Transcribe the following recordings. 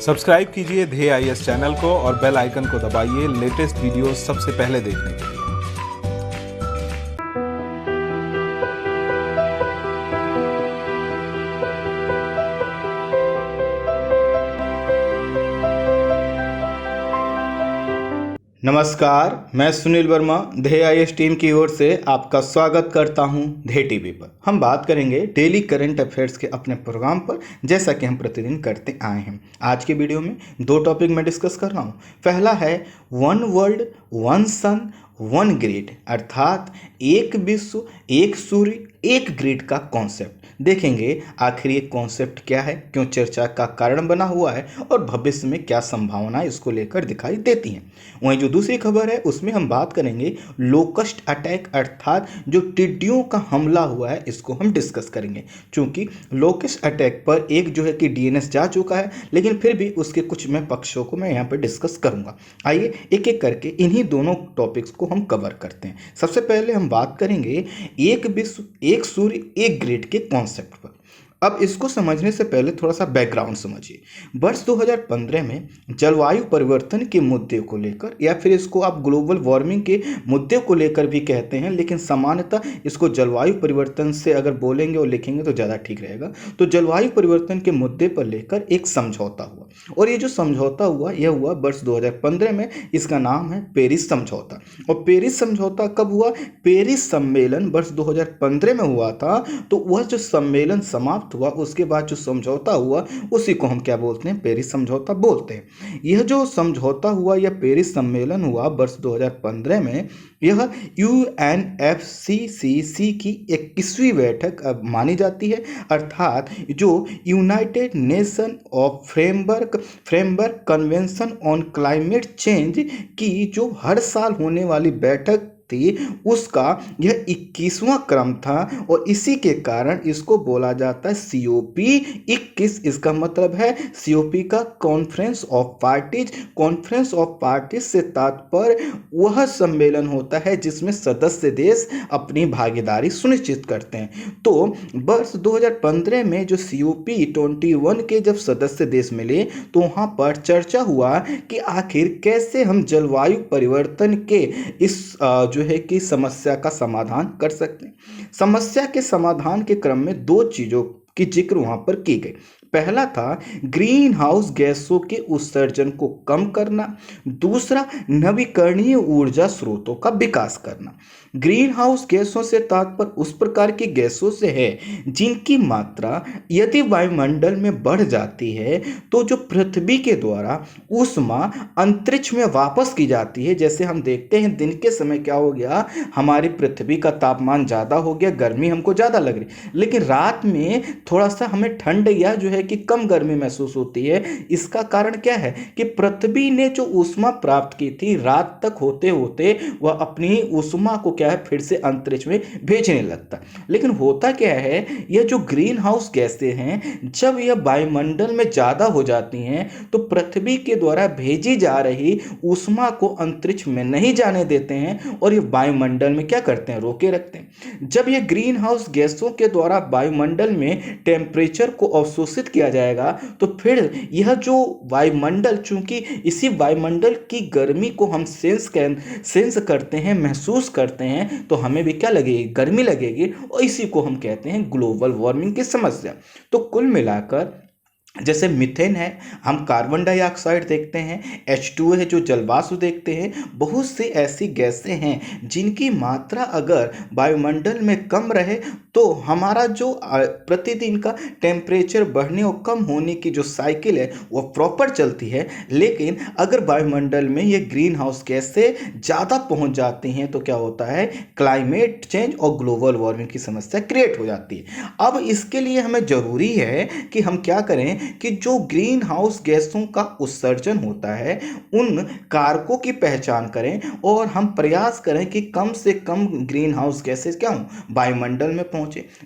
Subscribe कीजिए ध्येय IAS channel को और बेल आइकन को दबाइए लेटेस्ट वीडियो सबसे पहले देखने के लिए। नमस्कार, मैं सुनील वर्मा ध्येय आईएएस टीम की ओर से आपका स्वागत करता हूं ध्येय टीवी पर। हम बात करेंगे डेली करंट अफेयर्स के अपने प्रोग्राम पर, जैसा कि हम प्रतिदिन करते आए हैं। आज के वीडियो में दो टॉपिक मैं डिस्कस कर रहा हूं। पहला है one world one sun one grid, अर्थात एक विश्व एक सूर्य एक ग्रिड का कॉन्सेप्ट। देखेंगे आखिर ये कॉन्सेप्ट क्या है, क्यों चर्चा का कारण बना हुआ है और भविष्य में क्या संभावनाएं इसको लेकर दिखाई देती हैं। वहीं जो दूसरी खबर है उसमें हम बात करेंगे लोकस्ट अटैक, अर्थात जो टिड्डियों का हमला हुआ है इसको हम डिस्कस करेंगे। चूंकि लोकस्ट अटैक पर एक जो है कि डीएनएस जा चुका है, लेकिन फिर भी उसके कुछ मैं पक्षों को मैं यहाँ पर डिस्कस करूँगा। आइए एक एक करके इन्हीं दोनों टॉपिक्स को हम कवर करते हैं। सबसे पहले हम बात करेंगे एक विश्व एक सूर्य एक ग्रिड के कॉन्सेप्ट पर। अब इसको समझने से पहले थोड़ा सा बैकग्राउंड समझिए। वर्ष 2015 में जलवायु परिवर्तन के मुद्दे को लेकर, या फिर इसको आप ग्लोबल वार्मिंग के मुद्दे को लेकर भी कहते हैं, लेकिन सामान्यतः इसको जलवायु परिवर्तन से अगर बोलेंगे और लिखेंगे तो ज़्यादा ठीक रहेगा। तो जलवायु परिवर्तन के मुद्दे पर लेकर एक समझौता हुआ, और ये जो समझौता हुआ यह हुआ वर्ष 2015 में। इसका नाम है पेरिस समझौता। और पेरिस समझौता कब हुआ? पेरिस सम्मेलन वर्ष 2015 में हुआ था। तो वह जो सम्मेलन समाप्त हुआ, उसके बाद जो समझौता हुआ उसी को हम क्या बोलते हैं? पेरिस समझौता बोलते हैं। यह जो समझौता हुआ, यह पेरिस सम्मेलन हुआ वर्ष 2015 में। यह UNFCCC की 21वीं बैठक अब मानी जाती है, अर्थात जो United nation of framework convention on climate change की जो हर साल होने वाली बैठक थी, उसका यह 21वां क्रम था। और इसी के कारण इसको बोला जाता है COP21। इसका मतलब है COP का conference of parties. Conference of parties से तात्पर्य वह सम्मेलन होता है जिसमें सदस्य देश अपनी भागीदारी सुनिश्चित करते हैं। तो वर्ष 2015 में जो COP21 के जब सदस्य देश मिले, तो वहाँ पर चर्चा हुआ कि आखिर कैसे हम जलवायु परिवर्तन के इस जो है कि समस्या का समाधान कर सकते हैं। समस्या के समाधान के क्रम में दो चीजों की जिक्र वहां पर की गई। पहला था ग्रीन हाउस गैसों के उत्सर्जन को कम करना, दूसरा नवीकरणीय ऊर्जा स्रोतों का विकास करना। ग्रीन हाउस गैसों से तात्पर्य उस प्रकार की गैसों से है जिनकी मात्रा यदि वायुमंडल में बढ़ जाती है तो जो पृथ्वी के द्वारा ऊष्मा अंतरिक्ष में वापस की जाती है। जैसे हम देखते हैं दिन के समय क्या हो गया, हमारी पृथ्वी का तापमान ज़्यादा हो गया, गर्मी हमको ज़्यादा लग रही, लेकिन रात में थोड़ा सा हमें ठंड या जो है कि कम गर्मी महसूस होती है। इसका कारण क्या है कि पृथ्वी ने जो ऊष्मा प्राप्त की थी, रात तक होते होते वह अपनी ऊष्मा को क्या है फिर से अंतरिक्ष में भेजने लगता। लेकिन होता क्या है, यह जो ग्रीन हाउस गैसें हैं, जब यह वायुमंडल में ज्यादा हो जाती हैं तो पृथ्वी के द्वारा भेजी जा रही ऊष्मा को अंतरिक्ष में नहीं जाने देते हैं, और ये वायुमंडल में क्या करते हैं? रोके रखते हैं। जब ये ग्रीन हाउस गैसों के द्वारा वायुमंडल में टेम्परेचर को अवशोषित किया जाएगा, तो फिर यह जो वायुमंडल, चूंकि इसी वायुमंडल की गर्मी को हम सेंस करते हैं, महसूस करते हैं, तो हमें भी क्या लगेगी? गर्मी लगेगी, और इसी को हम कहते हैं ग्लोबल वार्मिंग की समस्या। तो कुल मिलाकर जैसे मीथेन है, हम कार्बन डाइऑक्साइड देखते हैं, H2O है जो जलवाष्प देखते हैं, बहुत सी ऐसी गैसें हैं जिनकी मात्रा अगर वायुमंडल में कम रहे तो हमारा जो प्रतिदिन का टेम्परेचर बढ़ने और कम होने की जो साइकिल है वो प्रॉपर चलती है। लेकिन अगर वायुमंडल में ये ग्रीन हाउस गैसें ज़्यादा पहुंच जाती हैं तो क्या होता है? क्लाइमेट चेंज और ग्लोबल वार्मिंग की समस्या क्रिएट हो जाती है। अब इसके लिए हमें ज़रूरी है कि हम क्या करें कि जो ग्रीन हाउस गैसों का उत्सर्जन होता है उन कारकों की पहचान करें, और हम प्रयास करें कि कम से कम ग्रीन हाउस गैसेस क्या हों? वायुमंडल में पहुंचे।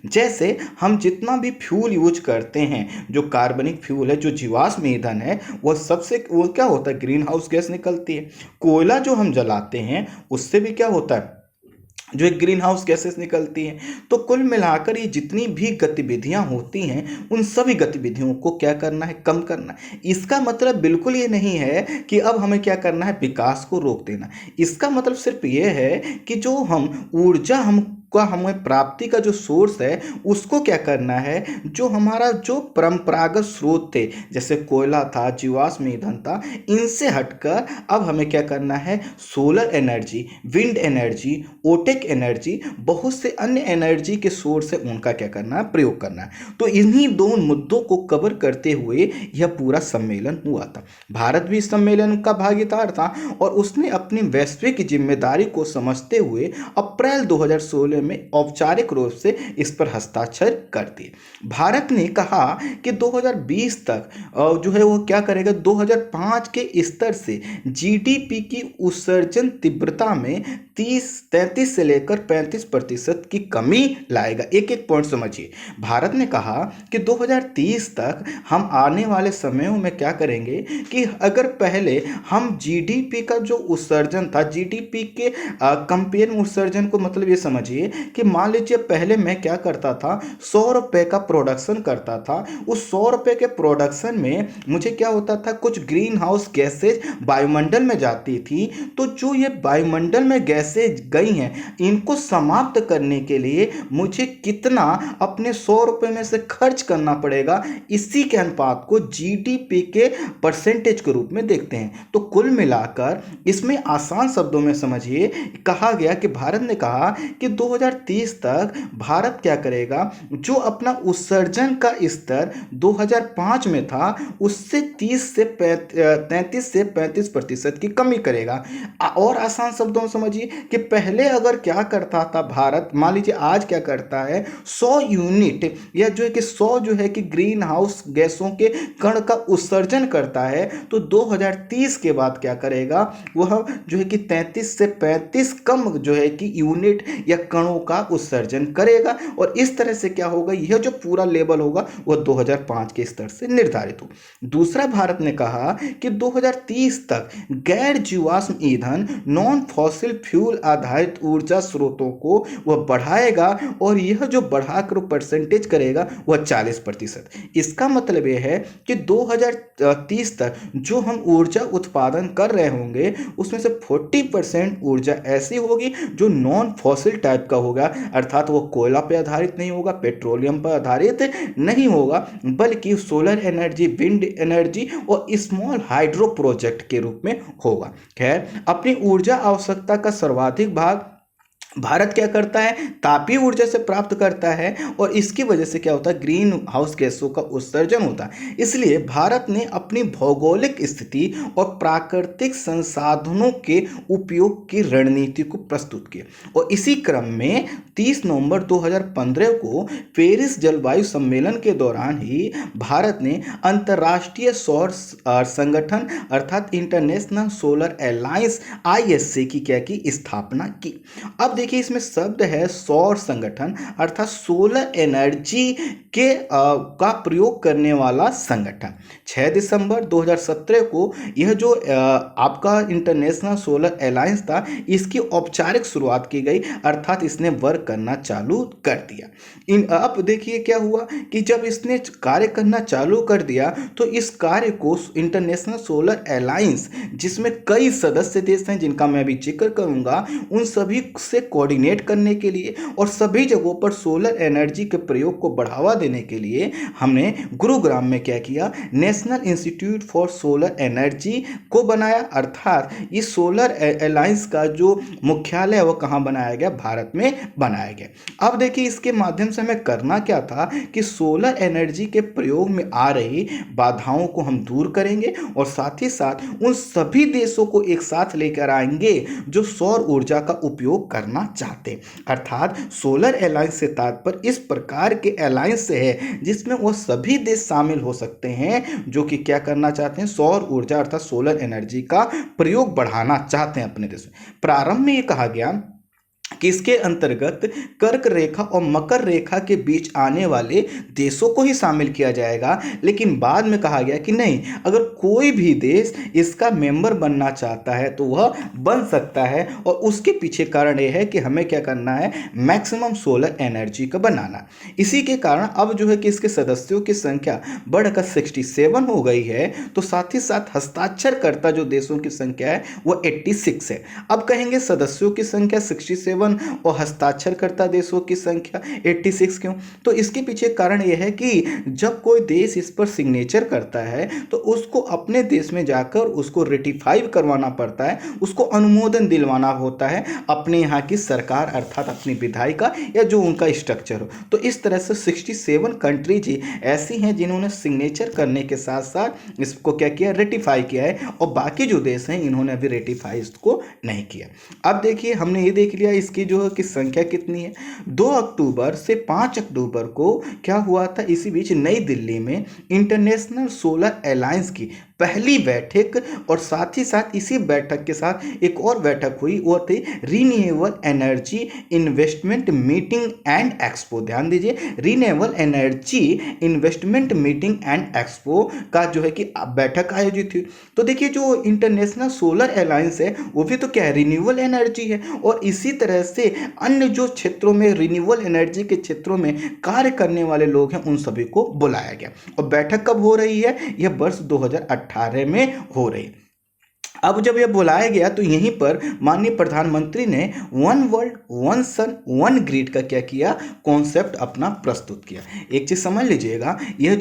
जैसे हम जितना भी फ्यूल यूज करते हैं, जो कार्बनिक फ्यूल है, जो जीवाश्म ईंधन है, वो क्या होता है? ग्रीन हाउस गैस निकलती है। कोयला जो हम जलाते हैं उससे भी क्या होता है? जो एक ग्रीन हाउस गैसेस निकलती हैं। तो कुल मिलाकर ये जितनी भी गतिविधियां होती हैं उन सभी गतिविधियों को क्या करना है, कम करना है। इसका मतलब बिल्कुल ये नहीं है कि अब हमें क्या करना है, विकास को रोक देना। इसका मतलब सिर्फ ये है कि जो हम ऊर्जा हमका हमें प्राप्ति का जो सोर्स है उसको क्या करना है, जो हमारा जो परंपरागत स्रोत थे जैसे कोयला था, जीवाश्म ईंधन था, इनसे हटकर अब हमें क्या करना है, solar energy, wind energy, OTEC energy, बहुत से अन्य एनर्जी के सोर्स है उनका क्या करना है, प्रयोग करना है। तो इन्हीं दो मुद्दों को कवर करते हुए यह पूरा सम्मेलन हुआ था। भारत भी इस सम्मेलन का भागीदार था और उसने अपनी वैश्विक जिम्मेदारी को समझते हुए अप्रैल 2016 में औपचारिक रूप से इस पर हस्ताक्षर कर दिए। भारत ने कहा कि 2020 तक जो है वो क्या करेगा, 2005 के स्तर से जीडीपी की उत्सर्जन तीव्रता में 33 से लेकर 35% की कमी लाएगा। एक एक पॉइंट समझिए। भारत ने कहा कि 2030 तक हम आने वाले समयों में क्या करेंगे कि अगर पहले हम जीडीपी का जो उत्सर्जन था, जीडीपी के कंपेयर उत्सर्जन को मतलब ये समझिए कि मान लीजिए पहले मैं क्या करता था, 100 रुपए का प्रोडक्शन करता था। उस 100 रुपए के प्रोडक्शन में मुझे क्या होता था, कुछ ग्रीन हाउस गैसेज वायुमंडल में जाती थी। तो जो ये वायुमंडल में गैसेज गई हैं इनको समाप्त करने के लिए मुझे कितना अपने 100 रुपए में से खर्च करना पड़ेगा, इसी के अनुपात को जीडीपी के परसेंटेज के रूप में देखते हैं। तो कुल मिलाकर इसमें आसान शब्दों में समझिए, कहा गया कि भारत ने कहा कि 2030 तक भारत क्या करेगा, जो अपना उत्सर्जन का स्तर 2005 में था उससे 33 से 35% की कमी करेगा। और आसान शब्दों में समझिए कि पहले अगर क्या करता था भारत, मान लीजिए आज क्या करता है, 100 यूनिट या जो है कि 100 जो है कि ग्रीन हाउस गैसों के कण का उत्सर्जन करता है, तो 2030 के बाद क्या करेगा, वह जो है कि 33 से 35 कम जो है कि यूनिट या कणों का उत्सर्जन करेगा। और इस तरह से क्या होगा, यह जो पूरा लेवल होगा वह 2005 के स्तर से निर्धारित हो। दूसरा, भारत ने कहा कि 2030 तक गैर जीवाश्म ईंधन, नॉन फॉसिल फ्यूल आधारित ऊर्जा स्रोतों को वह बढ़ाएगा और यह जो बढ़ाकर परसेंटेज करेगा वह 40%। इसका मतलब यह है कि 2030 तक जो हम ऊर्जा उत्पादन कर रहे होंगे उसमें से 40% ऊर्जा ऐसी होगी जो नॉन फॉसिल टाइप का होगा, अर्थात वो कोयला पे आधारित नहीं होगा, पेट्रोलियम पर आधारित नहीं होगा, बल्कि सोलर एनर्जी, विंड एनर्जी और स्मॉल हाइड्रो प्रोजेक्ट के रूप में होगा। खैर, अपनी ऊर्जा आवश्यकता का सर्वाधिक भाग भारत क्या करता है, तापीय ऊर्जा से प्राप्त करता है और इसकी वजह से क्या होता है, ग्रीन हाउस गैसों का उत्सर्जन होता है। इसलिए भारत ने अपनी भौगोलिक स्थिति और प्राकृतिक संसाधनों के उपयोग की रणनीति को प्रस्तुत किया। और इसी क्रम में 30 नवंबर 2015 को पेरिस जलवायु सम्मेलन के दौरान ही भारत ने अंतर्राष्ट्रीय सौर संगठन अर्थात इंटरनेशनल सोलर अलायंस ISA की क्या की स्थापना की। अब देखिए इसमें शब्द है सौर संगठन अर्थात सोलर एनर्जी के का प्रयोग करने वाला संगठन। 6 दिसंबर 2017 को यह जो आपका इंटरनेशनल सोलर अलायंस था इसकी औपचारिक शुरुआत की गई, अर्थात इसने वर्क करना चालू कर दिया। अब देखिए क्या हुआ कि जब इसने कार्य करना चालू कर दिया तो इस कार्य को इंटरनेशनल सोलर अलायंस, जिसमें कई सदस्य देश हैं जिनका मैं अभी जिक्र करूंगा, उन सभी से कोऑर्डिनेट करने के लिए और सभी जगहों पर सोलर एनर्जी के प्रयोग को बढ़ावा देने के लिए हमने गुरुग्राम में क्या किया, national institute for solar energy को बनाया। अर्थात इस सोलर अलायंस का जो मुख्यालय है वो कहाँ बनाया गया, भारत में बनाया गया। अब देखिए इसके माध्यम से हमें करना क्या था कि सोलर एनर्जी के प्रयोग में आ रही बाधाओं को हम दूर करेंगे और साथ ही साथ उन सभी देशों को एक साथ लेकर आएंगे जो सौर ऊर्जा का उपयोग करना चाहते हैं। अर्थात सोलर अलायंस से तात्पर्य इस प्रकार के अलायंस से है जिसमें वो सभी देश शामिल हो सकते हैं जो कि क्या करना चाहते हैं, सौर ऊर्जा अर्थात सोलर एनर्जी का प्रयोग बढ़ाना चाहते हैं अपने देश में। प्रारंभ में ये कहा गया किसके अंतर्गत कर्क रेखा और मकर रेखा के बीच आने वाले देशों को ही शामिल किया जाएगा। लेकिन बाद में कहा गया कि नहीं, अगर कोई भी देश इसका मेंबर बनना चाहता है तो वह बन सकता है, और उसके पीछे कारण यह है कि हमें क्या करना है, मैक्सिमम सोलर एनर्जी का बनाना। इसी के कारण अब जो है कि इसके सदस्यों की संख्या बढ़कर 67 हो गई है। तो साथ ही साथ हस्ताक्षरकर्ता जो देशों की संख्या है वो 86 है। अब कहेंगे सदस्यों की संख्या 67 और हस्ताक्षरकर्ता देशों की संख्या 86 क्यों? तो इसके पीछे कारण यह है कि जब कोई देश इस पर सिग्नेचर करता है तो उसको अपने देश में जाकर उसको रेटिफाई करवाना पड़ता है, उसको अनुमोदन दिलवाना होता है अपने यहाँ की सरकार अर्थात अपनी विधायिका या जो उनका स्ट्रक्चर हो। तो इस तरह से 67 कंट्रीज ऐसी हैं जिन्होंने सिग्नेचर करने के साथ साथ इसको क्या किया, रेटिफाई किया है, और बाकी जो देश हैं इन्होंने अभी रेटिफाई इसको नहीं किया। अब देखिए हमने ये देख लिया इसकी जो है कि संख्या कितनी है। 2 अक्टूबर से 5 अक्टूबर को क्या हुआ था, इसी बीच नई दिल्ली में इंटरनेशनल सोलर अलायंस की पहली बैठक, और साथ ही साथ इसी बैठक के साथ एक और बैठक हुई, वो थी renewable energy investment meeting and expo. ध्यान दीजिए, renewable energy investment meeting and expo का जो है कि बैठक आयोजित हुई। तो देखिए जो इंटरनेशनल सोलर अलायंस है वो भी तो क्या है, रिन्यूएबल एनर्जी है, और इसी तरह से अन्य जो क्षेत्रों में रिन्यूएबल एनर्जी के क्षेत्रों में कार्य करने वाले लोग हैं उन सभी को बुलाया गया। और बैठक कब हो रही है, यह वर्ष 2018 में हो रही है। अब जब यह बुलाया गया तो यहीं पर माननीय प्रधानमंत्री ने one world one sun one grid का क्या किया, कॉन्सेप्ट अपना प्रस्तुत किया। एक चीज समझ लीजिएगा, यह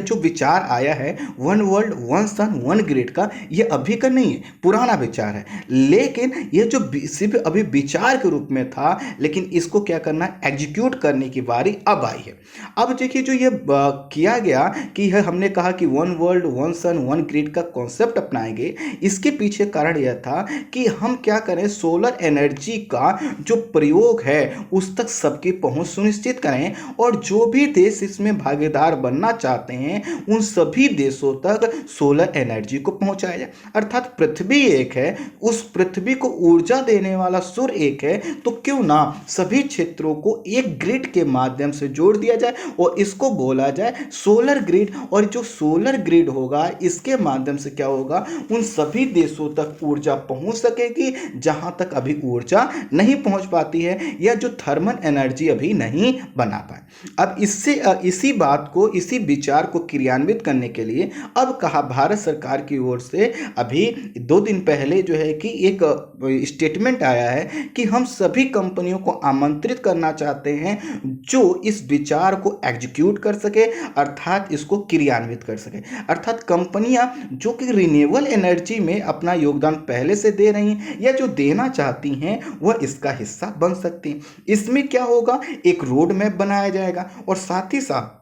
जो विचार आया है one world one sun one grid का, यह अभी का नहीं है, पुराना विचार है, लेकिन यह जो सिर्फ अभी विचार के रूप में था, लेकिन इसको क्या करना, एग्जीक्यूट करने की बारी अब आई है। अब देखिए जो ये किया गया कि यह हमने कहा कि one world one sun one grid का कॉन्सेप्ट अपनाएंगे, इसके पीछे कारण यह था कि हम क्या करें, सोलर एनर्जी का जो प्रयोग है उस तक सबकी पहुंच सुनिश्चित करें, और जो भी देश इसमें भागीदार बनना चाहते हैं उन सभी देशों तक सोलर एनर्जी को पहुंचाया जाए। अर्थात पृथ्वी एक है, उस पृथ्वी को ऊर्जा देने वाला सूर्य एक है, तो क्यों ना सभी क्षेत्रों को एक ग्रिड के माध्यम से जोड़ दिया जाए और इसको बोला जाए सोलर ग्रिड। और जो सोलर ग्रिड होगा इसके माध्यम से क्या होगा, उन सभी देशों तक ऊर्जा पहुंच सकेगी जहां तक अभी ऊर्जा नहीं पहुंच पाती है, या जो थर्मल एनर्जी अभी नहीं बना पाए। अब इसी बात को, इसी विचार को क्रियान्वित करने के लिए अब कहा भारत सरकार की ओर से, अभी 2 दिन पहले जो है कि एक स्टेटमेंट आया है कि हम सभी कंपनियों को आमंत्रित करना चाहते हैं जो इस विचार को एग्जीक्यूट कर सके, अर्थात इसको क्रियान्वित कर सके। अर्थात कंपनियां जो कि रिन्यूएबल एनर्जी में अपना योगदान पहले से दे रही हैं या जो देना चाहती हैं वह इसका हिस्सा बन सकती हैं। इसमें क्या होगा, एक रोड मैप बनाया जाएगा, और साथ ही साथ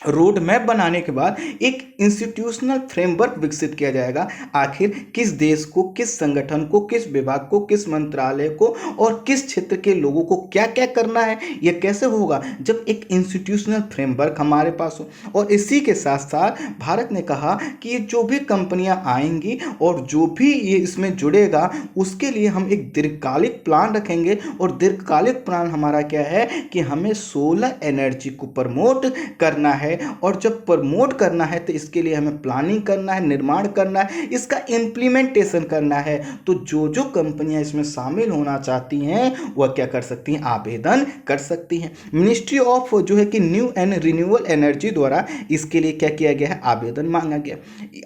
रोड मैप बनाने के बाद एक इंस्टीट्यूशनल फ्रेमवर्क विकसित किया जाएगा। आखिर किस देश को, किस संगठन को, किस विभाग को, किस मंत्रालय को और किस क्षेत्र के लोगों को क्या क्या करना है, यह कैसे होगा जब एक इंस्टीट्यूशनल फ्रेमवर्क हमारे पास हो। और इसी के साथ साथ भारत ने कहा कि ये जो भी कंपनियां आएंगी और जो भी ये इसमें जुड़ेगा उसके लिए हम एक दीर्घकालिक प्लान रखेंगे, और दीर्घकालिक प्लान हमारा क्या है कि हमें सोलर एनर्जी को प्रमोट करना है, और जब प्रमोट करना है तो इसके लिए हमें प्लानिंग करना है, निर्माण करना है, इसका इम्प्लीमेंटेशन करना है। तो जो कंपनियां इसमें शामिल होना चाहती हैं वह क्या कर सकती हैं, आवेदन कर सकती हैं। मिनिस्ट्री ऑफ जो है कि न्यू एंड रिन्यूएबल एनर्जी द्वारा इसके लिए क्या किया गया है, आवेदन मांगा गया।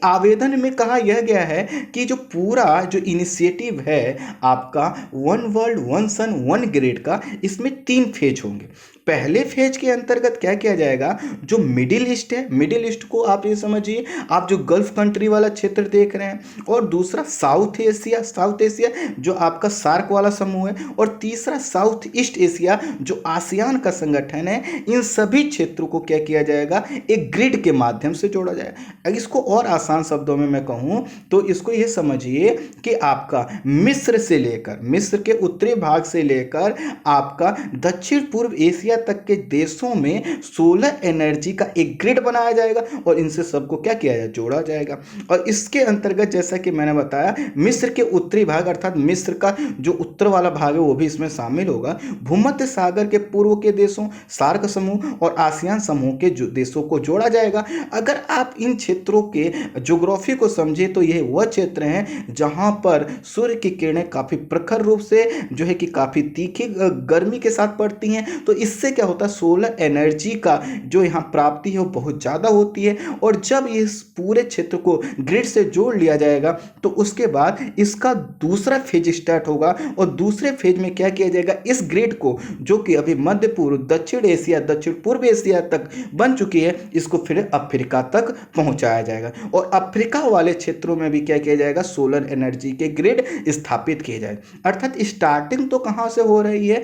आवेदन में कहा यह गया है कि जो पूरा जो इनिशिएटिव है आपका one world one sun one grid का, इसमें 3 फेज होंगे। पहले फेज के अंतर्गत क्या किया जाएगा, जो मिडिल ईस्ट है, मिडिल ईस्ट को आप ये समझिए, आप जो गल्फ कंट्री वाला क्षेत्र देख रहे हैं, और दूसरा साउथ एशिया जो आपका सार्क वाला समूह है, और तीसरा साउथ ईस्ट एशिया जो आसियान का संगठन है। इन सभी क्षेत्रों को क्या किया जाएगा, एक ग्रिड के माध्यम से जोड़ा जाएगा। अगर इसको और आसान शब्दों में मैं कहूँ तो इसको ये समझिए कि आपका मिस्र से लेकर, मिस्र के उत्तरी भाग से लेकर आपका दक्षिण पूर्व एशिया एशिया तक के देशों में सोलर एनर्जी का एक ग्रिड बनाया जाएगा और इनसे सबको क्या किया जाए, जोड़ा जाएगा। और इसके अंतर्गत जैसा कि मैंने बताया, मिस्र के उत्तरी भाग अर्थात मिस्र का जो उत्तर वाला भाग है वो भी इसमें शामिल होगा। भूमध्य सागर के पूर्व के देशों, सार्क समूह और आसियान समूह के जो देशों को जोड़ा जाएगा। अगर आप इन क्षेत्रों के ज्योग्राफी को समझे तो यह वह क्षेत्र हैं जहां पर सूर्य की किरणें काफी प्रखर रूप से जो है कि काफी तीखी गर्मी के साथ पड़ती हैं। तो इससे क्या होता है, सोलर एनर्जी का जो यहाँ प्राप्ति है वो बहुत ज़्यादा होती है। और जब इस पूरे क्षेत्र को ग्रिड से जोड़ लिया जाएगा तो उसके बाद इसका दूसरा फेज स्टार्ट होगा। और दूसरे फेज में क्या किया जाएगा, इस ग्रिड को जो कि अभी मध्य पूर्व, दक्षिण एशिया, दक्षिण पूर्व एशिया तक बन चुकी है, इसको फिर अफ्रीका तक पहुंचाया जाएगा। और अफ्रीका वाले क्षेत्रों में भी क्या किया जाएगा, सोलर एनर्जी के ग्रिड स्थापित किए जाए। अर्थात स्टार्टिंग तो कहां से हो रही है,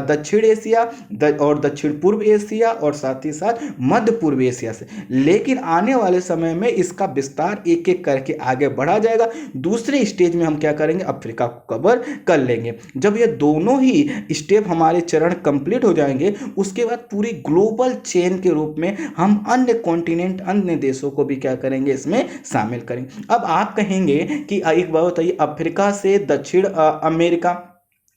दक्षिण एशिया और दक्षिण पूर्व एशिया और साथ ही साथ मध्य पूर्व एशिया से, लेकिन आने वाले समय में इसका विस्तार एक एक करके आगे बढ़ा जाएगा। दूसरे स्टेज में हम क्या करेंगे, अफ्रीका को कवर कर लेंगे। जब ये दोनों ही स्टेप हमारे चरण कंप्लीट हो जाएंगे, उसके बाद पूरी ग्लोबल चेन के रूप में हम अन्य कॉन्टिनेंट, अन्य देशों को भी क्या करेंगे, इसमें शामिल करेंगे। अब आप कहेंगे कि एक बात बताइए, अफ्रीका से दक्षिण अमेरिका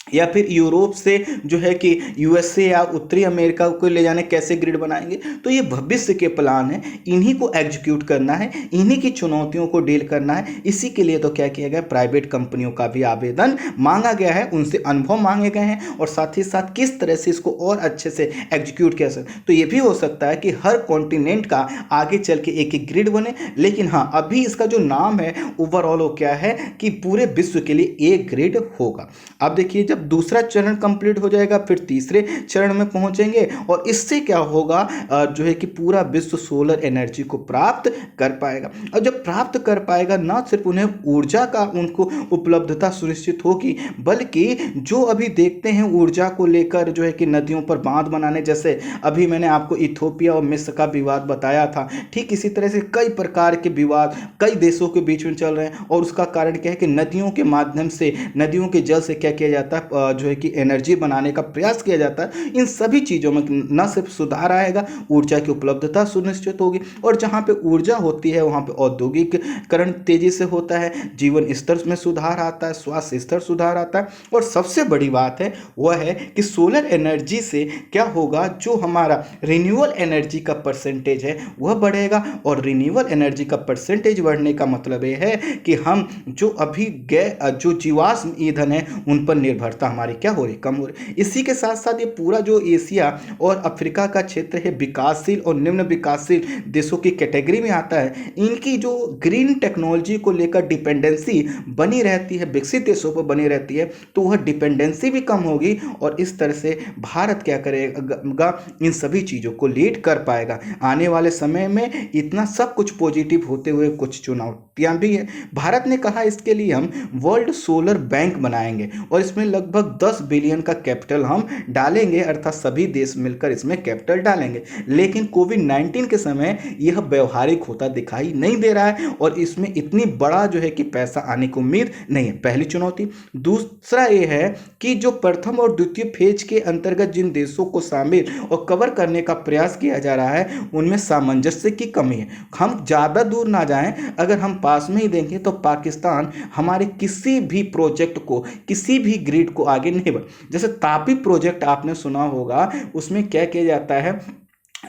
या फिर यूरोप से जो है कि यूएसए या उत्तरी अमेरिका को ले जाने कैसे ग्रिड बनाएंगे। तो ये भविष्य के प्लान है, इन्हीं को एग्जीक्यूट करना है, इन्हीं की चुनौतियों को डील करना है। इसी के लिए तो क्या किया गया, प्राइवेट कंपनियों का भी आवेदन मांगा गया है, उनसे अनुभव मांगे गए हैं और साथ ही साथ किस तरह से इसको और अच्छे से एग्जीक्यूट किया सकते। तो ये भी हो सकता है कि हर कॉन्टिनेंट का आगे चल के एक एक ग्रिड बने, लेकिन हाँ अभी इसका जो नाम है ओवरऑल वो क्या है कि पूरे विश्व के लिए एक ग्रिड होगा। अब देखिए, जब दूसरा चरण कंप्लीट हो जाएगा फिर तीसरे चरण में पहुंचेंगे और इससे क्या होगा, जो है कि पूरा विश्व सोलर एनर्जी को प्राप्त कर पाएगा। और जब प्राप्त कर पाएगा, ना सिर्फ उन्हें ऊर्जा का उनको उपलब्धता सुनिश्चित होगी, बल्कि जो अभी देखते हैं ऊर्जा को लेकर जो है कि नदियों पर बांध बनाने, जैसे अभी मैंने आपको इथोपिया और मिस्र का विवाद बताया था, ठीक इसी तरह से कई प्रकार के विवाद कई देशों के बीच में चल रहे हैं। और उसका कारण क्या है कि नदियों के माध्यम से, नदियों के जल से क्या किया जाता है, जो है कि एनर्जी बनाने का प्रयास किया जाता है। इन सभी चीज़ों में न सिर्फ सुधार आएगा, ऊर्जा की उपलब्धता सुनिश्चित होगी और जहाँ पे ऊर्जा होती है वहाँ पे औद्योगिकरण तेजी से होता है, जीवन स्तर में सुधार आता है, स्वास्थ्य स्तर सुधार आता है। और सबसे बड़ी बात है वह है कि सोलर एनर्जी से क्या होगा, जो हमारा रिन्यूएबल एनर्जी का परसेंटेज है वह बढ़ेगा। और रिन्यूएबल एनर्जी का परसेंटेज बढ़ने का मतलब यह है कि हम जो अभी जो जीवाश्म ईंधन है उन पर निर्भरता हमारी क्या हो रही, कम हो रही। इसी के साथ साथ ये पूरा जो एशिया और अफ्रीका का क्षेत्र है विकासशील और निम्न विकासशील देशों की कैटेगरी में आता है। इनकी जो ग्रीन टेक्नोलॉजी को लेकर डिपेंडेंसी बनी रहती है, विकसित देशों पर बनी रहती है, तो वह डिपेंडेंसी भी कम होगी और इस तरह से भारत क्या करेगा, इन सभी चीज़ों को लीड कर पाएगा। आने वाले समय में इतना सब कुछ पॉजिटिव होते हुए कुछ चुनौतियां भी है। भारत ने कहा इसके लिए हम वर्ल्ड सोलर बैंक बनाएंगे और इसमें लगभग 10 बिलियन का कैपिटल हम डालेंगे, अर्थात सभी देश मिलकर इसमें कैपिटल डालेंगे। लेकिन कोविड-19 के समय यह व्यवहारिक होता दिखाई नहीं दे रहा है और इसमें इतनी बड़ा जो है कि पैसा आने की उम्मीद नहीं है, पहली चुनौती। दूसरा ये है कि जो प्रथम और द्वितीय फेज के अंतर्गत जिन देशों को शामिल और कवर करने का प्रयास किया जा रहा है उनमें सामंजस्य की कमी है। हम ज़्यादा दूर ना जाएं, अगर हम पास में ही देंगे तो पाकिस्तान हमारे किसी भी प्रोजेक्ट को, किसी भी ग्रिड को आगे नहीं बढ़। जैसे तापी प्रोजेक्ट आपने सुना होगा, उसमें क्या किया जाता है,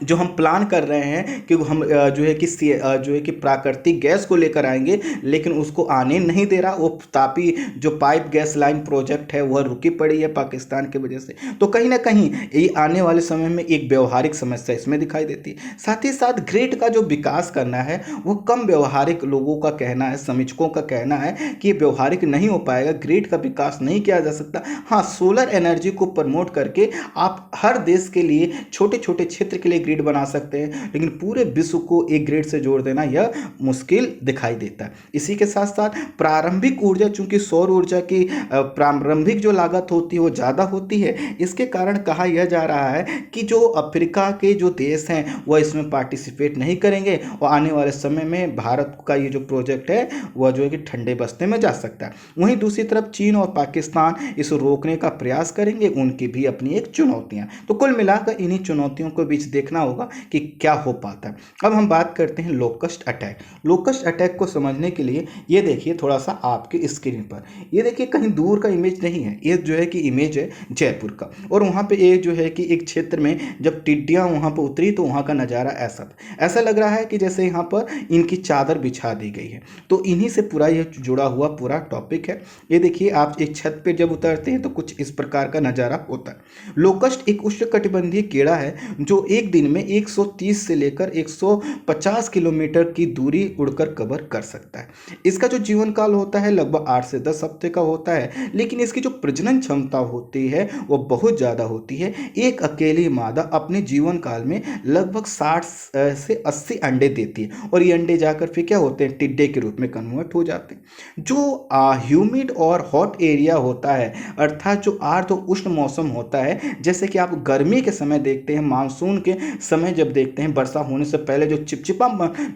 जो हम प्लान कर रहे हैं कि हम जो है कि प्राकृतिक गैस को लेकर आएंगे, लेकिन उसको आने नहीं दे रहा। वो तापी जो पाइप गैस लाइन प्रोजेक्ट है वह रुकी पड़ी है पाकिस्तान की वजह से। तो कहीं ना कहीं ये आने वाले समय में एक व्यवहारिक समस्या इसमें दिखाई देती है। साथ ही साथ ग्रिड का जो विकास करना है वो कम व्यवहारिक लोगों का कहना है, समीक्षकों का कहना है कि ये व्यवहारिक नहीं हो पाएगा, ग्रिड का विकास नहीं किया जा सकता। हाँ, सोलर एनर्जी को प्रमोट करके आप हर देश के लिए, छोटे छोटे क्षेत्र के लिए ग्रिड बना सकते हैं, लेकिन पूरे विश्व को एक ग्रिड से जोड़ देना यह मुश्किल दिखाई देता है। इसी के साथ साथ प्रारंभिक ऊर्जा, चूंकि सौर ऊर्जा की प्रारंभिक जो लागत होती है वो ज़्यादा होती है, इसके कारण कहा यह जा रहा है कि जो अफ्रीका के जो देश हैं वह इसमें पार्टिसिपेट नहीं करेंगे और आने वाले समय में भारत का ये जो प्रोजेक्ट है वह जो है कि ठंडे बस्ते में जा सकता है। वहीं दूसरी तरफ चीन और पाकिस्तान इसे रोकने का प्रयास करेंगे, उनकी भी अपनी एक चुनौतियां। तो कुल मिलाकर इन्हीं चुनौतियों के बीच देखना होगा कि क्या हो पाता है। अब हम बात करते हैं लोकस्ट अटैक। लोकस्ट अटैक को समझने के लिए ये देखिए थोड़ा सा आपके स्क्रीन पर, ये देखिए कहीं दूर का इमेज नहीं है, ये जो है कि इमेज है जयपुर का, और वहाँ पे एक जो है कि एक क्षेत्र में जब टिड्डियाँ वहाँ पर उतरी तो वहाँ का नज़ारा ऐसा लग रहा है कि जैसे यहाँ पर इनकी चादर बिछा दी गई है। तो इन्हीं से पूरा यह जुड़ा हुआ पूरा टॉपिक है। ये देखिए आप एक छत पे जब उतरते हैं तो कुछ इस प्रकार का नज़ारा होता है। लोकस्ट एक उष्णकटिबंधीय कीड़ा है जो एक दिन में 130 से लेकर 150 किलोमीटर की दूरी उड़कर कवर कर सकता है। इसका जो जीवन काल होता है लगभग 8 से 10 हफ्ते का होता है, लेकिन इसकी जो प्रजनन क्षमता होती है वो बहुत ज़्यादा होती है। एक अकेली मादा अपने जीवन काल में लगभग 60 से 80 अंडे देती है और ये अंडे जाकर फिर क्या होते हैं, टिड्डे के रूप में कन्वर्ट हो जाते हैं। जो ह्यूमिड और हॉट एरिया होता है, अर्थात जो आर्द्र उष्ण मौसम होता है, जैसे कि आप गर्मी के समय देखते हैं, मानसून के समय जब देखते हैं, वर्षा होने से पहले जो चिपचिपा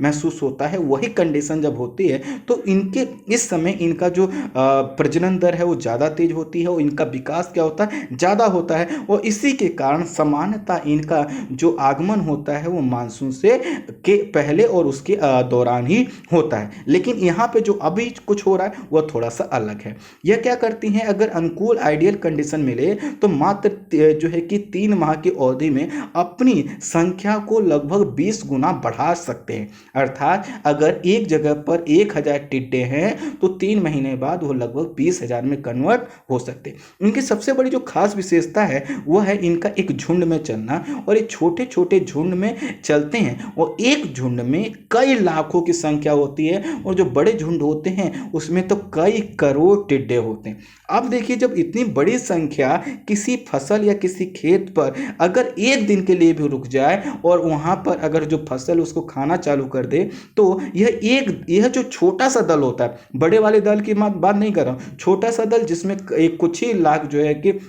महसूस होता है, वही कंडीशन जब होती है तो इनके इस समय इनका जो प्रजनन दर है वो ज़्यादा तेज होती है और इनका विकास क्या होता है, ज़्यादा होता है। और इसी के कारण सामान्यतः इनका जो आगमन होता है वो मानसून से के पहले और उसके दौरान ही होता है। लेकिन यहाँ पे जो अभी कुछ हो रहा है वह थोड़ा सा अलग है। यह क्या करती हैं, अगर अनुकूल आइडियल कंडीशन मिले तो मात्र जो है कि 3 माह की अवधि में अपनी संख्या को लगभग 20 गुना बढ़ा सकते हैं। अर्थात अगर एक जगह पर 1000 टिड्डे हैं तो 3 महीने बाद वो लगभग 20,000 में कन्वर्ट हो सकते हैं। इनकी सबसे बड़ी जो खास विशेषता है वह है इनका एक झुंड में चलना, और ये छोटे छोटे झुंड में चलते हैं और एक झुंड में कई लाखों की संख्या होती है, और जो बड़े झुंड होते हैं उसमें तो कई करोड़ टिड्डे होते हैं। अब देखिए जब इतनी बड़ी संख्या किसी फसल या किसी खेत पर अगर एक दिन के लिए भी रुक जाए और वहाँ पर अगर जो फसल उसको खाना चालू कर दे, तो यह जो छोटा सा दल होता है, बड़े वाले दल की बात नहीं कर रहा हूँ, छोटा सा दल जिसमें कुछ ही लाख जो है कि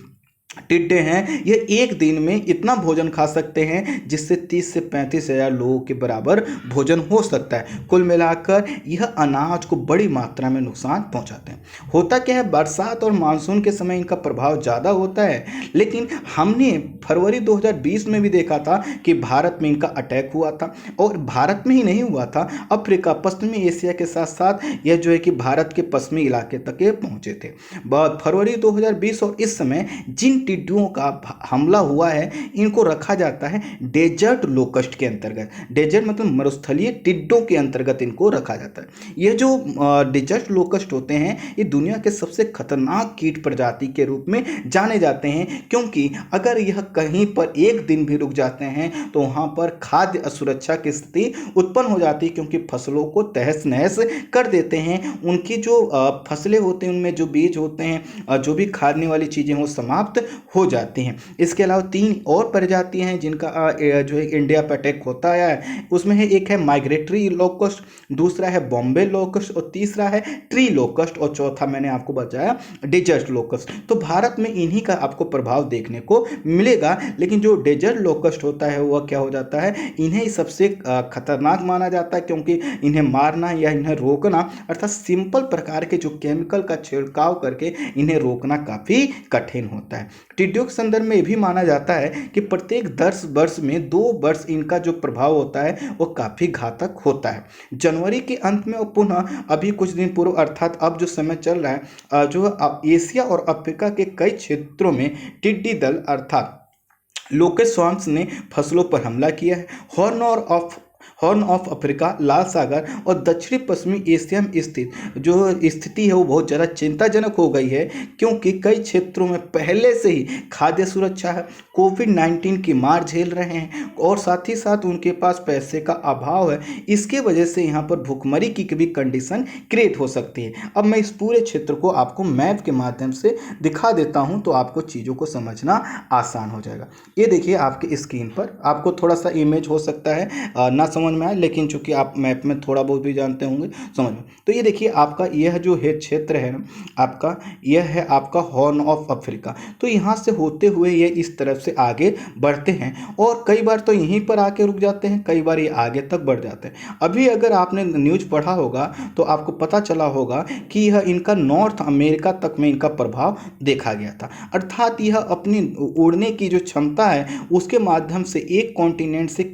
टिड्डे हैं, ये एक दिन में इतना भोजन खा सकते हैं जिससे 30 से 35,000 लोगों के बराबर भोजन हो सकता है। कुल मिलाकर यह अनाज को बड़ी मात्रा में नुकसान पहुंचाते हैं। होता क्या है, बरसात और मानसून के समय इनका प्रभाव ज़्यादा होता है, लेकिन हमने फरवरी 2020 में भी देखा था कि भारत में इनका अटैक हुआ था, और भारत में ही नहीं हुआ था, अफ्रीका, पश्चिमी एशिया के साथ साथ यह जो है कि भारत के पश्चिमी इलाके तक ये पहुँचे थे फरवरी 2020। और इस समय जिन टिड्डियों का हमला हुआ है इनको रखा जाता है डेजर्ट लोकस्ट के अंतर्गत। डेजर्ट मतलब मरुस्थलीय टिड्डों के अंतर्गत इनको रखा जाता है। ये जो डेजर्ट लोकस्ट होते हैं ये दुनिया के सबसे खतरनाक कीट प्रजाति के रूप में जाने जाते हैं, क्योंकि अगर यह कहीं पर एक दिन भी रुक जाते हैं तो वहाँ पर खाद्य असुरक्षा की स्थिति उत्पन्न हो जाती है, क्योंकि फसलों को तहस नहस कर देते हैं। उनकी जो फसलें होते हैं उनमें जो बीज होते हैं, जो भी खाने वाली चीज़ें वो समाप्त हो जाती हैं। इसके अलावा 3 और प्रजातियां हैं जिनका जो है इंडिया पर अटैक होता है। उसमें है एक है माइग्रेटरी लोकस्ट, दूसरा है बॉम्बे लोकस्ट, और तीसरा है ट्री लोकस्ट, और चौथा मैंने आपको बताया डेजर्ट लोकस्ट। तो भारत में इन्हीं का आपको प्रभाव देखने को मिलेगा। लेकिन जो डेजर्ट लोकस्ट होता है वह क्या हो जाता है, इन्हें सबसे खतरनाक माना जाता है, क्योंकि इन्हें मारना या इन्हें रोकना, अर्थात सिंपल प्रकार के जो केमिकल का छिड़काव करके इन्हें रोकना काफ़ी कठिन होता है। टिड्डियों के संदर्भ में भी माना जाता है कि प्रत्येक 10 वर्ष में 2 वर्ष इनका जो प्रभाव होता है वो काफ़ी घातक होता है। जनवरी के अंत में और पुनः अभी कुछ दिन पूर्व, अर्थात अब जो समय चल रहा है, जो एशिया और अफ्रीका के कई क्षेत्रों में टिड्डी दल अर्थात लोकस्ट स्वार्म्स ने फसलों पर हमला किया है। Horn of horn of Africa, लाल सागर और दक्षिणी पश्चिमी एशिया में स्थित जो स्थिति है वो बहुत ज़्यादा चिंताजनक हो गई है, क्योंकि कई क्षेत्रों में पहले से ही खाद्य सुरक्षा है, कोविड-19 की मार झेल रहे हैं और साथ ही साथ उनके पास पैसे का अभाव है। इसके वजह से यहाँ पर भुखमरी की भी कंडीशन क्रिएट हो सकती है। अब मैं इस पूरे क्षेत्र को आपको मैप के माध्यम से दिखा देता हूँ, तो आपको चीज़ों को समझना आसान हो जाएगा। ये देखिए आपके स्क्रीन पर, आपको थोड़ा सा इमेज हो सकता है ना समझ में आए, लेकिन चूंकि आप मैप में थोड़ा बहुत भी जानते होंगे समझ में। तो ये देखिए आपका यह जो है क्षेत्र है ना, आपका यह है आपका हॉर्न ऑफ अफ्रीका। तो यहाँ से होते हुए ये इस तरफ से आगे बढ़ते हैं और कई बार तो यहीं पर आके रुक जाते हैं, कई बार ये आगे तक बढ़ जाते हैं। अभी अगर आपने न्यूज़ पढ़ा होगा तो आपको पता चला होगा कि यह इनका नॉर्थ अमेरिका तक में इनका प्रभाव देखा गया था, अर्थात यह अपनी उड़ने की जो क्षमता है उसके माध्यम से एक कॉन्टिनेंट से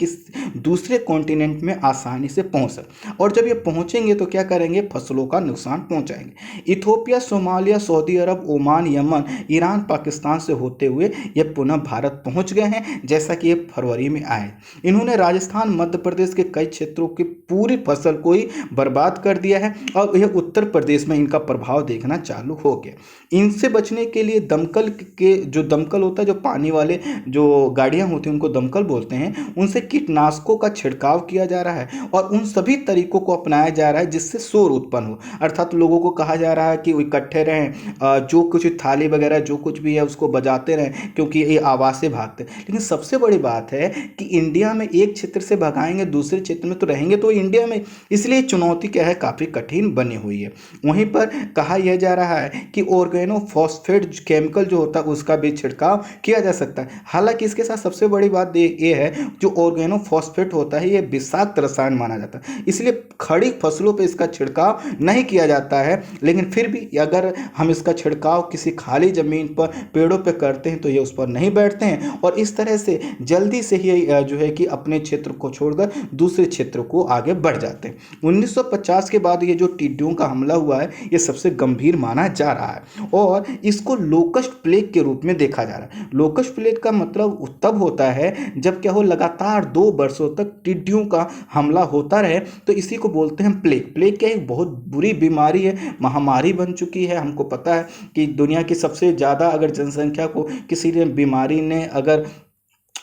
दूसरे कॉन्टिनेंट में आसानी से पहुंच सकते, और जब ये पहुंचेंगे तो क्या करेंगे, फसलों का नुकसान पहुंचाएंगे। इथोपिया, सोमालिया, सऊदी अरब, ओमान, यमन, ईरान, पाकिस्तान से होते हुए ये पुनः भारत पहुंच गए हैं, जैसा कि ये फरवरी में आए। इन्होंने राजस्थान, मध्य प्रदेश के कई क्षेत्रों की पूरी फसल को ही बर्बाद कर दिया है और यह उत्तर प्रदेश में इनका प्रभाव देखना चालू हो गया। इनसे बचने के लिए दमकल के जो दमकल होता है, जो पानी वाले जो गाड़ियां होती हैं उनको दमकल बोलते हैं, उनसे कीटनाशकों का छिड़काव किया जा रहा है और उन सभी तरीकों को अपनाया जा रहा है जिससे शोर उत्पन्न हो, अर्थात लोगों को कहा जा रहा है कि वो इकट्ठे रहें, जो कुछ थाली वगैरह जो कुछ भी है उसको बजाते रहें, क्योंकि ये आवाज़ से भागते। लेकिन सबसे बड़ी बात है कि इंडिया में एक क्षेत्र से भगाएंगे दूसरे क्षेत्र में तो रहेंगे तो इंडिया में, इसलिए चुनौती क्या है, काफ़ी कठिन बनी हुई है। वहीं पर कहा यह जा रहा है कि ऑर्गेनोफॉस्फेट केमिकल जो होता है उसका भी छिड़काव किया जा सकता है। हालांकि इसके साथ सबसे बड़ी बात ये है, जो ऑर्गेनोफॉस्फेट होता है ये विषाक्त रसायन माना जाता है, इसलिए खड़ी फसलों पर इसका छिड़काव नहीं किया जाता है। लेकिन फिर भी अगर हम इसका छिड़काव किसी खाली जमीन पर पेड़ों पर करते हैं तो ये उस पर नहीं बैठते हैं और इस तरह से जल्दी से ही जो है कि अपने क्षेत्र को छोड़कर दूसरे क्षेत्र को आगे बढ़ जाते हैं। 1950 के बाद ये जो टिड्डियों का हमला हुआ है ये सबसे गंभीर माना जा रहा है और इसको लोकस्ट प्लेग के रूप में देखा जा रहा है। लोकस्ट प्लेग का मतलब तब होता है जब क्या हो, लगातार 2 वर्षों तक टिड्डियों का हमला होता रहे, तो इसी को बोलते हैं प्लेग। प्लेग क्या एक बहुत बुरी बीमारी है, महामारी बन चुकी है। हमको पता है कि दुनिया की सबसे ज़्यादा अगर जनसंख्या को किसी बीमारी ने अगर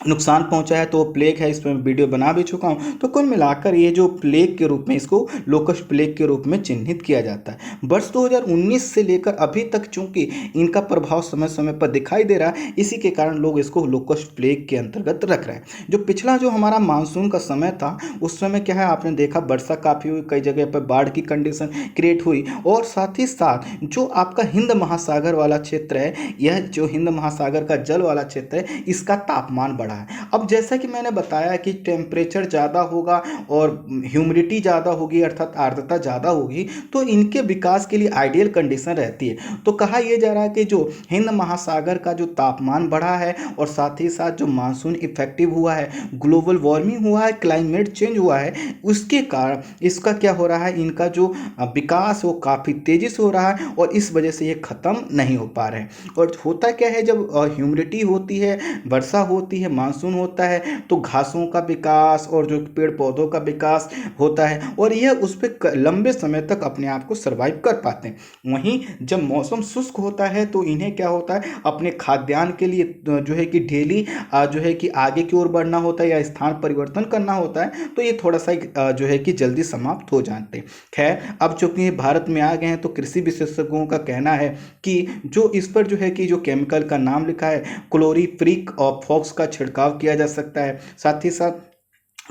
नुकसान पहुंचा है तो प्लेग है, इस पर मैं वीडियो बना भी चुका हूं। तो कुल मिलाकर ये जो प्लेग के रूप में, इसको लोकस्ट प्लेग के रूप में चिन्हित किया जाता है। वर्ष 2019 से लेकर अभी तक चूंकि इनका प्रभाव समय समय पर दिखाई दे रहा है, इसी के कारण लोग इसको लोकस्ट प्लेग के अंतर्गत रख रहे हैं। जो पिछला जो हमारा मानसून का समय था उस समय क्या है, आपने देखा वर्षा काफ़ी हुई, कई जगह पर बाढ़ की कंडीशन क्रिएट हुई और साथ ही साथ जो आपका हिंद महासागर वाला क्षेत्र है, यह जो हिंद महासागर का जल वाला क्षेत्र है, इसका तापमान बढ़ा है। अब जैसा कि मैंने बताया कि टेम्परेचर ज़्यादा होगा और ह्यूमिडिटी ज़्यादा होगी, अर्थात आर्द्रता ज़्यादा होगी, तो इनके विकास के लिए आइडियल कंडीशन रहती है। तो कहा यह जा रहा है कि जो हिंद महासागर का जो तापमान बढ़ा है और साथ ही साथ जो मानसून इफेक्टिव हुआ है, ग्लोबल वार्मिंग हुआ है, क्लाइमेट चेंज हुआ है, उसके कारण इसका क्या हो रहा है, इनका जो विकास वो काफ़ी तेज़ी से हो रहा है और इस वजह से ये ख़त्म नहीं हो पा रहे हैं। और होता क्या है, जब ह्यूमिडिटी होती है, वर्षा होती है, मानसून होता है, तो घासों का विकास और जो पेड़ पौधों का विकास होता है और यह उस पर लंबे समय तक अपने आप को सर्वाइव कर पाते हैं। वहीं जब मौसम शुष्क होता है तो इन्हें क्या होता है, अपने खाद्यान्न के लिए जो है कि डेली जो है कि आगे की ओर बढ़ना होता है या स्थान परिवर्तन करना होता है, तो ये थोड़ा सा जो है कि जल्दी समाप्त हो जाते हैं। खैर, अब चूंकि भारत में आ गए हैं तो कृषि विशेषज्ञों का कहना है कि जो इस पर जो है कि जो केमिकल का नाम लिखा है, क्लोरीफ्रिक और फॉक्स का छिड़काव किया जा सकता है। साथ ही साथ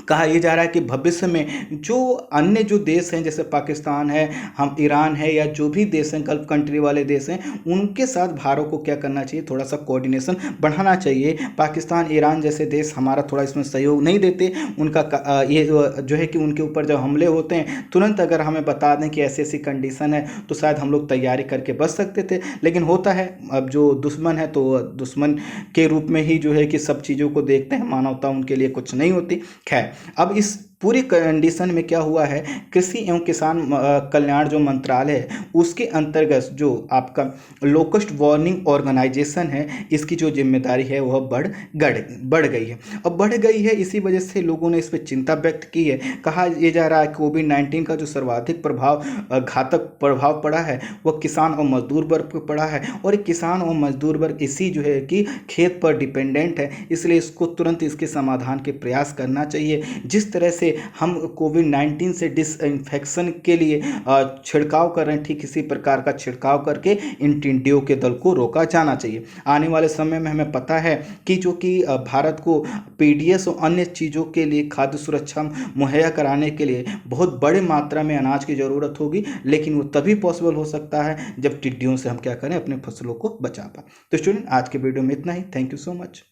कहा यह जा रहा है कि भविष्य में जो अन्य जो देश हैं, जैसे पाकिस्तान है, हम ईरान है, या जो भी देश हैं, गल्फ कंट्री वाले देश हैं, उनके साथ भारत को क्या करना चाहिए, थोड़ा सा कोऑर्डिनेशन बढ़ाना चाहिए। पाकिस्तान, ईरान जैसे देश हमारा थोड़ा इसमें सहयोग नहीं देते, उनका ये जो है कि उनके ऊपर जब हमले होते हैं तुरंत अगर हमें बता दें कि ऐसी ऐसी कंडीशन है तो शायद हम लोग तैयारी करके बच सकते थे। लेकिन होता है, अब जो दुश्मन है तो दुश्मन के रूप में ही जो है कि सब चीज़ों को देखते हैं, मानवता उनके लिए कुछ नहीं होती। खैर, अब इस पूरी कंडीशन में क्या हुआ है, कृषि एवं किसान कल्याण जो मंत्रालय है उसके अंतर्गत जो आपका लोकस्ट वार्निंग ऑर्गेनाइजेशन है, इसकी जो जिम्मेदारी है वह बढ़ गई है। अब बढ़ गई है, इसी वजह से लोगों ने इस पर चिंता व्यक्त की है। कहा यह जा रहा है कोविड-19 का जो सर्वाधिक घातक प्रभाव पड़ा है वह किसान और मजदूर वर्ग पर पड़ा है, और किसान और मजदूर वर्ग इसी जो है कि खेत पर डिपेंडेंट है, इसलिए इसको तुरंत इसके समाधान के प्रयास करना चाहिए। जिस तरह से हम कोविड-19 से डिसइंफेक्शन के लिए छिड़काव कर रहे हैं, ठीक इसी प्रकार का छिड़काव करके इन टिड्डियों के दल को रोका जाना चाहिए। आने वाले समय में हमें पता है कि जो कि भारत को पीडीएस और अन्य चीज़ों के लिए खाद्य सुरक्षा मुहैया कराने के लिए बहुत बड़े मात्रा में अनाज की ज़रूरत होगी, लेकिन वो तभी पॉसिबल हो सकता है जब टिड्डियों से हम क्या करें, अपने फसलों को बचा पाए। तो स्टूडेंट, आज के वीडियो में इतना ही। Thank you so much.